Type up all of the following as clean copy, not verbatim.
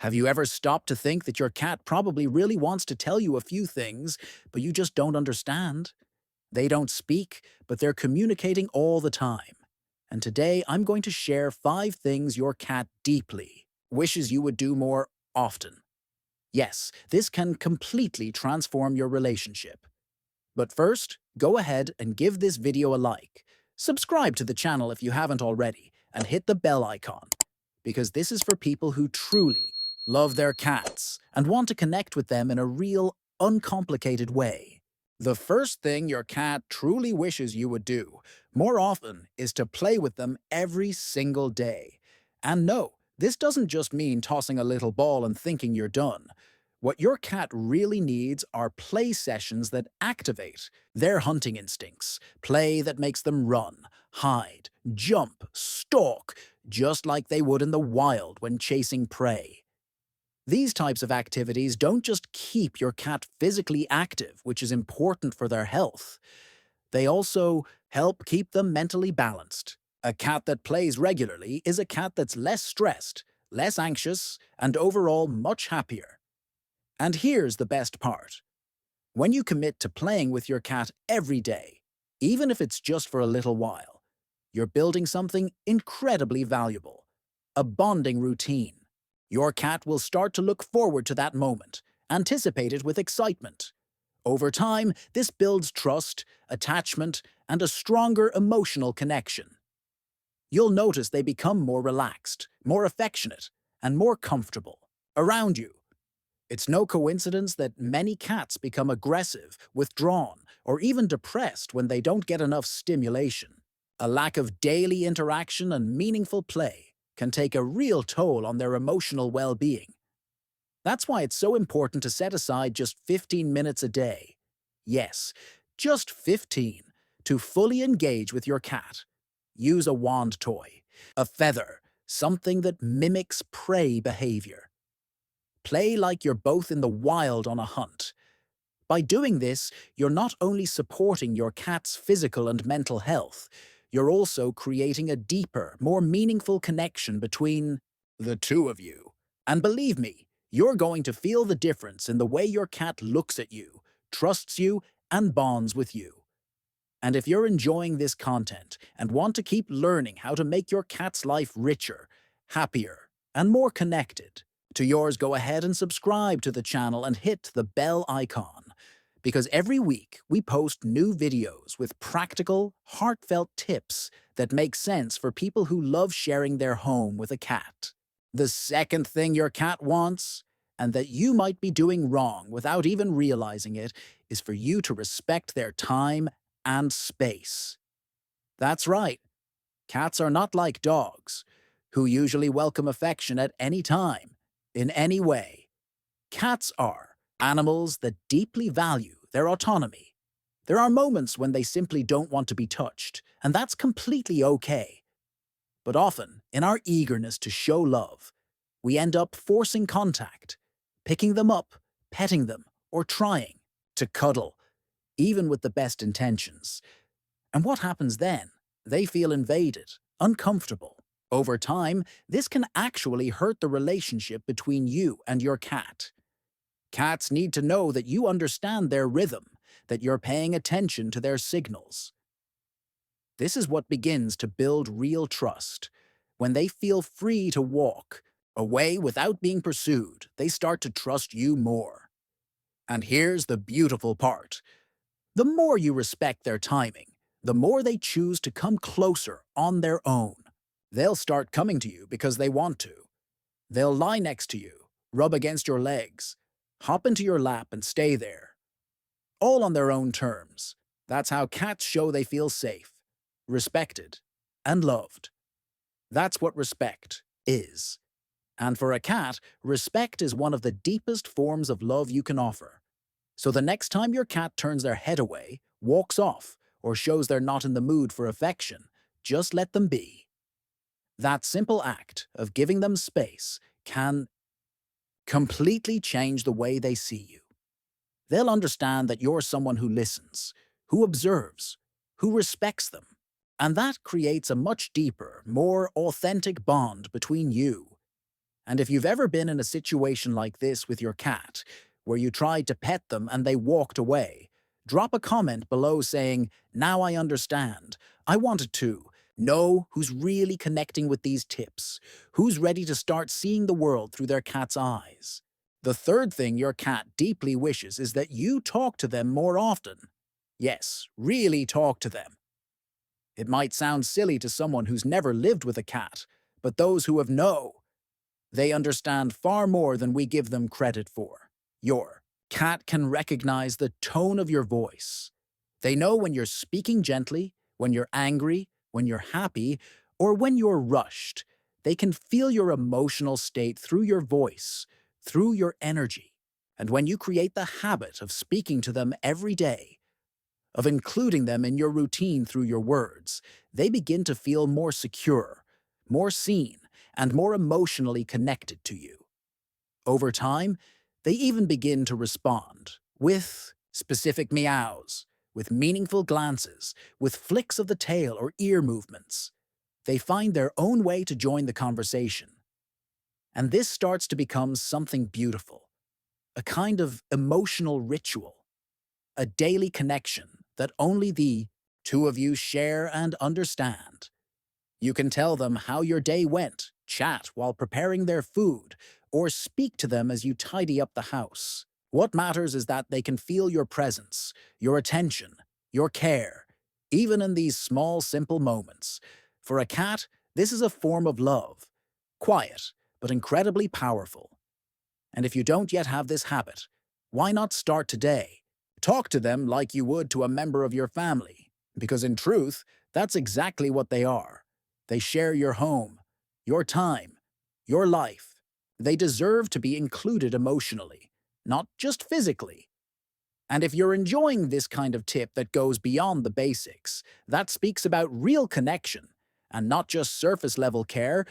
Have you ever stopped to think that your cat probably really wants to tell you a few things, but you just don't understand? They don't speak, but they're communicating all the time. And today I'm going to share 5 things your cat deeply wishes you would do more often. Yes, this can completely transform your relationship. But first, go ahead and give this video a like. Subscribe to the channel if you haven't already, and hit the bell icon, because this is for people who truly love their cats and want to connect with them in a real, uncomplicated way. The first thing your cat truly wishes you would do more often is to play with them every single day. And no, this doesn't just mean tossing a little ball and thinking you're done. What your cat really needs are play sessions that activate their hunting instincts, play that makes them run, hide, jump, stalk, just like they would in the wild when chasing prey. These types of activities don't just keep your cat physically active, which is important for their health. They also help keep them mentally balanced. A cat that plays regularly is a cat that's less stressed, less anxious, and overall much happier. And here's the best part. When you commit to playing with your cat every day, even if it's just for a little while, you're building something incredibly valuable, a bonding routine. Your cat will start to look forward to that moment, anticipate it with excitement. Over time, this builds trust, attachment, and a stronger emotional connection. You'll notice they become more relaxed, more affectionate, and more comfortable around you. It's no coincidence that many cats become aggressive, withdrawn, or even depressed when they don't get enough stimulation. A lack of daily interaction and meaningful play can take a real toll on their emotional well-being. That's why it's so important to set aside just 15 minutes a day. Yes, just 15, to fully engage with your cat. Use a wand toy, a feather, something that mimics prey behavior. Play like you're both in the wild on a hunt. By doing this, you're not only supporting your cat's physical and mental health, you're also creating a deeper, more meaningful connection between the two of you. And believe me, you're going to feel the difference in the way your cat looks at you, trusts you, and bonds with you. And if you're enjoying this content and want to keep learning how to make your cat's life richer, happier, and more connected, to yours, go ahead and subscribe to the channel and hit the bell icon, because every week we post new videos with practical, heartfelt tips that make sense for people who love sharing their home with a cat. The second thing your cat wants, and that you might be doing wrong without even realizing it, is for you to respect their time and space. That's right, cats are not like dogs, who usually welcome affection at any time, in any way. Cats are animals that deeply value their autonomy. There are moments when they simply don't want to be touched, and that's completely okay. But often, in our eagerness to show love, we end up forcing contact, picking them up, petting them, or trying to cuddle, even with the best intentions. And what happens then? They feel invaded, uncomfortable. Over time, this can actually hurt the relationship between you and your cat. Cats need to know that you understand their rhythm, that you're paying attention to their signals. This is what begins to build real trust. When they feel free to walk away without being pursued, they start to trust you more. And here's the beautiful part. The more you respect their timing, the more they choose to come closer on their own. They'll start coming to you because they want to. They'll lie next to you, rub against your legs, hop into your lap and stay there, all on their own terms. That's how cats show they feel safe, respected, and loved. That's what respect is. And for a cat, respect is one of the deepest forms of love you can offer. So the next time your cat turns their head away, walks off, or shows they're not in the mood for affection, just let them be. That simple act of giving them space can completely change the way they see you. They'll understand that you're someone who listens, who observes, who respects them. And that creates a much deeper, more authentic bond between you And if you've ever been in a situation like this with your cat, where you tried to pet them and they walked away, drop a comment below saying, "Now I understand. I wanted to know who's really connecting with these tips, who's ready to start seeing the world through their cat's eyes." The third thing your cat deeply wishes is that you talk to them more often. Yes, really talk to them. It might sound silly to someone who's never lived with a cat, but those who have know, they understand far more than we give them credit for. Your cat can recognize the tone of your voice. They know when you're speaking gently, when you're angry, when you're happy, or when you're rushed. They can feel your emotional state through your voice, through your energy. And when you create the habit of speaking to them every day, of including them in your routine through your words, they begin to feel more secure, more seen, and more emotionally connected to you. Over time, they even begin to respond with specific meows, with meaningful glances, with flicks of the tail or ear movements. They find their own way to join the conversation. And this starts to become something beautiful, a kind of emotional ritual, a daily connection that only the two of you share and understand. You can tell them how your day went, chat while preparing their food, or speak to them as you tidy up the house. What matters is that they can feel your presence, your attention, your care, even in these small, simple moments. For a cat, this is a form of love, quiet, but incredibly powerful. And if you don't yet have this habit, why not start today? Talk to them like you would to a member of your family, because in truth, that's exactly what they are. They share your home, your time, your life. They deserve to be included emotionally, not just physically. And if you're enjoying this kind of tip that goes beyond the basics, that speaks about real connection, and not just surface level care,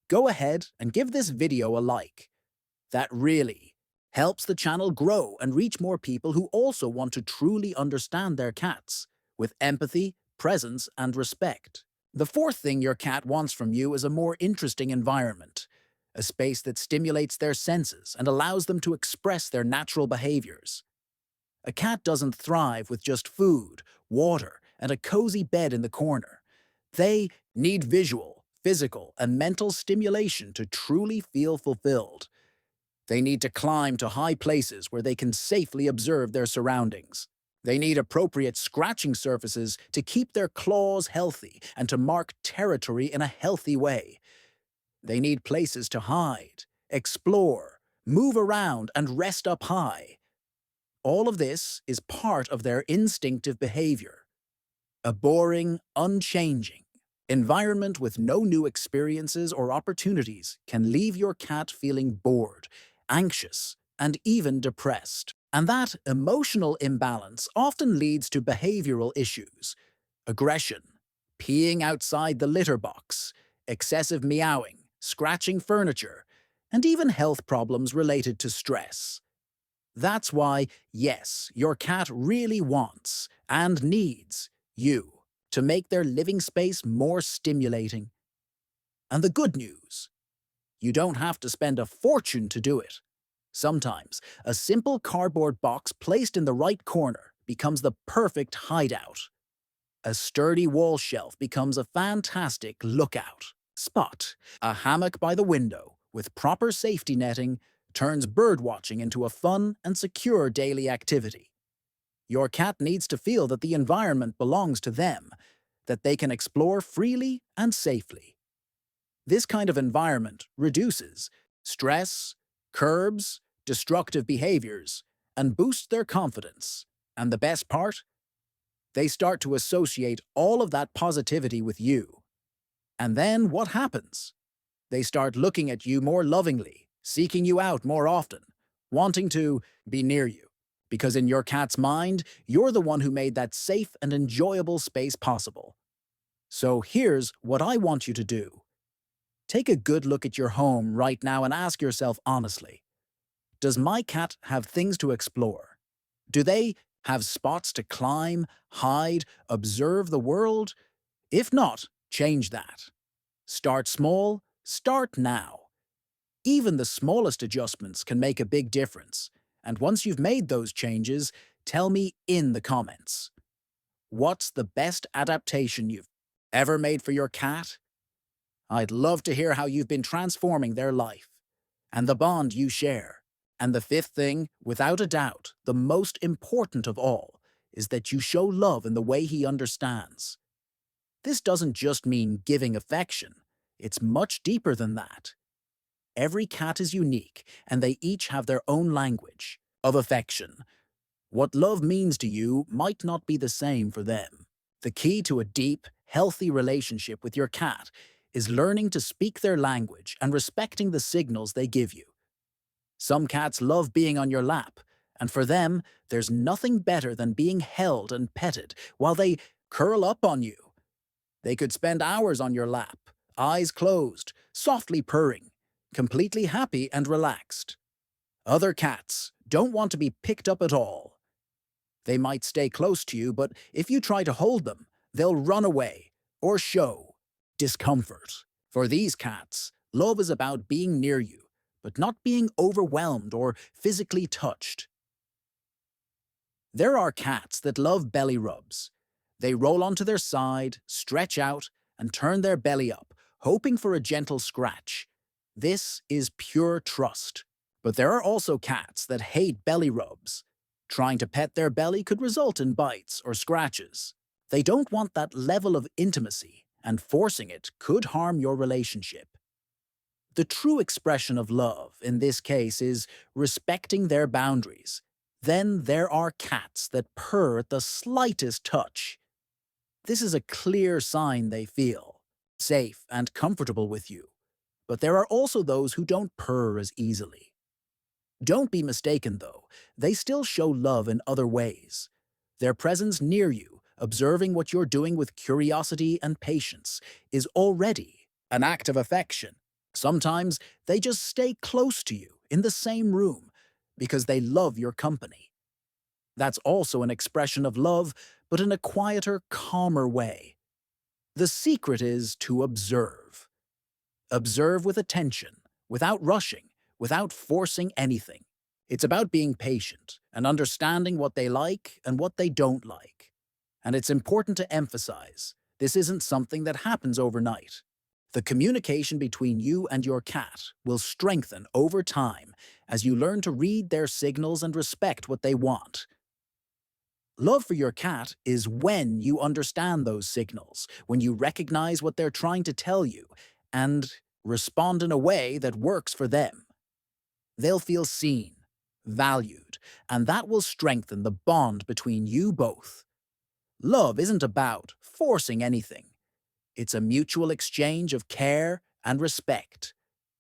go ahead and give this video a like. That really helps the channel grow and reach more people who also want to truly understand their cats, with empathy, presence, and respect. The fourth thing your cat wants from you is a more interesting environment, a space that stimulates their senses and allows them to express their natural behaviors. A cat doesn't thrive with just food, water, and a cozy bed in the corner. They need visual, physical, and mental stimulation to truly feel fulfilled. They need to climb to high places where they can safely observe their surroundings. They need appropriate scratching surfaces to keep their claws healthy and to mark territory in a healthy way. They need places to hide, explore, move around, and rest up high. All of this is part of their instinctive behavior. A boring, unchanging environment with no new experiences or opportunities can leave your cat feeling bored, anxious, and even depressed. And that emotional imbalance often leads to behavioral issues: aggression, peeing outside the litter box, excessive meowing, scratching furniture, and even health problems related to stress. That's why, yes, your cat really wants and needs you to make their living space more stimulating. And the good news, you don't have to spend a fortune to do it. Sometimes, a simple cardboard box placed in the right corner becomes the perfect hideout. A sturdy wall shelf becomes a fantastic lookout spot. A hammock by the window, with proper safety netting, turns birdwatching into a fun and secure daily activity. Your cat needs to feel that the environment belongs to them, that they can explore freely and safely. This kind of environment reduces stress, curbs destructive behaviors, and boosts their confidence. And the best part? They start to associate all of that positivity with you. And then what happens? They start looking at you more lovingly, seeking you out more often, wanting to be near you. Because in your cat's mind, you're the one who made that safe and enjoyable space possible. So here's what I want you to do. Take a good look at your home right now and ask yourself honestly, does my cat have things to explore? Do they have spots to climb, hide, observe the world? If not, change that. Start small, start now. Even the smallest adjustments can make a big difference. And once you've made those changes, tell me in the comments. What's the best adaptation you've ever made for your cat? I'd love to hear how you've been transforming their life and the bond you share. And the fifth thing, without a doubt, the most important of all, is that you show love in the way he understands. This doesn't just mean giving affection. It's much deeper than that. Every cat is unique, and they each have their own language of affection. What love means to you might not be the same for them. The key to a deep, healthy relationship with your cat is learning to speak their language and respecting the signals they give you. Some cats love being on your lap, and for them, there's nothing better than being held and petted while they curl up on you. They could spend hours on your lap, eyes closed, softly purring, completely happy and relaxed. Other cats don't want to be picked up at all. They might stay close to you, but if you try to hold them, they'll run away or show discomfort. For these cats, love is about being near you, but not being overwhelmed or physically touched. There are cats that love belly rubs. They roll onto their side, stretch out, and turn their belly up, hoping for a gentle scratch. This is pure trust. But there are also cats that hate belly rubs. Trying to pet their belly could result in bites or scratches. They don't want that level of intimacy, and forcing it could harm your relationship. The true expression of love in this case is respecting their boundaries. Then there are cats that purr at the slightest touch. This is a clear sign they feel safe and comfortable with you. But there are also those who don't purr as easily. Don't be mistaken, though. They still show love in other ways. Their presence near you, observing what you're doing with curiosity and patience, is already an act of affection. Sometimes they just stay close to you in the same room because they love your company. That's also an expression of love, but in a quieter, calmer way. The secret is to observe. Observe with attention, without rushing, without forcing anything. It's about being patient and understanding what they like and what they don't like. And it's important to emphasize, this isn't something that happens overnight. The communication between you and your cat will strengthen over time as you learn to read their signals and respect what they want. Love for your cat is when you understand those signals, when you recognize what they're trying to tell you, and respond in a way that works for them. They'll feel seen, valued, and that will strengthen the bond between you both. Love isn't about forcing anything. It's a mutual exchange of care and respect,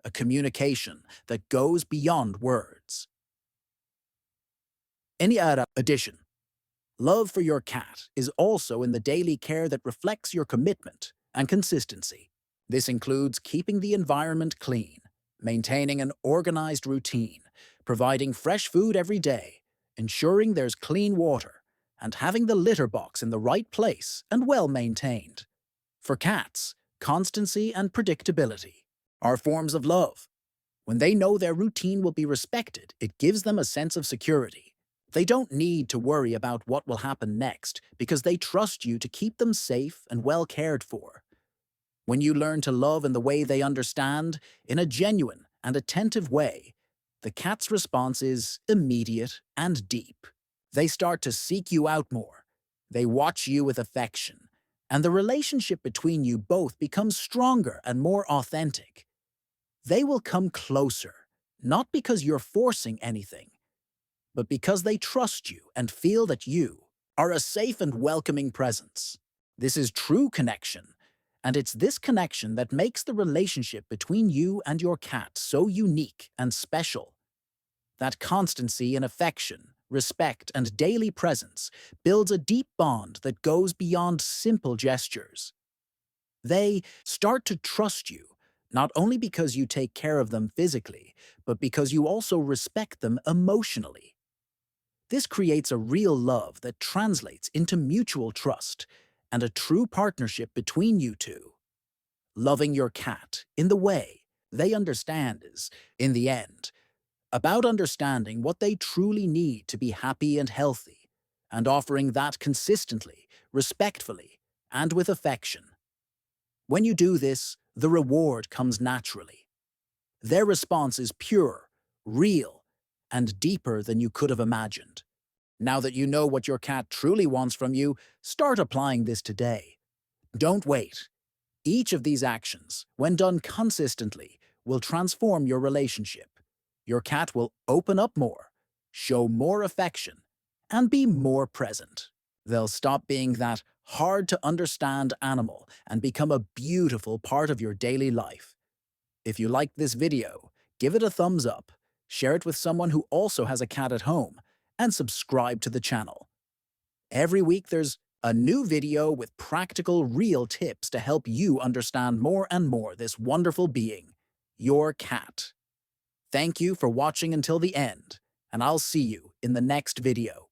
a communication that goes beyond words. Any addition, love for your cat is also in the daily care that reflects your commitment and consistency. This includes keeping the environment clean, maintaining an organized routine, providing fresh food every day, ensuring there's clean water, and having the litter box in the right place and well maintained. For cats, constancy and predictability are forms of love. When they know their routine will be respected, it gives them a sense of security. They don't need to worry about what will happen next because they trust you to keep them safe and well cared for. When you learn to love in the way they understand, in a genuine and attentive way, the cat's response is immediate and deep. They start to seek you out more. They watch you with affection, and the relationship between you both becomes stronger and more authentic. They will come closer, not because you're forcing anything, but because they trust you and feel that you are a safe and welcoming presence. This is true connection, and it's this connection that makes the relationship between you and your cat so unique and special. That constancy in affection, respect, and daily presence builds a deep bond that goes beyond simple gestures. They start to trust you, not only because you take care of them physically, but because you also respect them emotionally. This creates a real love that translates into mutual trust and a true partnership between you two. Loving your cat in the way they understand is, in the end, about understanding what they truly need to be happy and healthy, and offering that consistently, respectfully, and with affection. When you do this, the reward comes naturally. Their response is pure, real, and deeper than you could have imagined. Now that you know what your cat truly wants from you, start applying this today. Don't wait. Each of these actions, when done consistently, will transform your relationship. Your cat will open up more, show more affection, and be more present. They'll stop being that hard-to-understand animal and become a beautiful part of your daily life. If you liked this video, give it a thumbs up, share it with someone who also has a cat at home, and subscribe to the channel. Every week there's a new video with practical, real tips to help you understand more and more this wonderful being, your cat. Thank you for watching until the end, and I'll see you in the next video.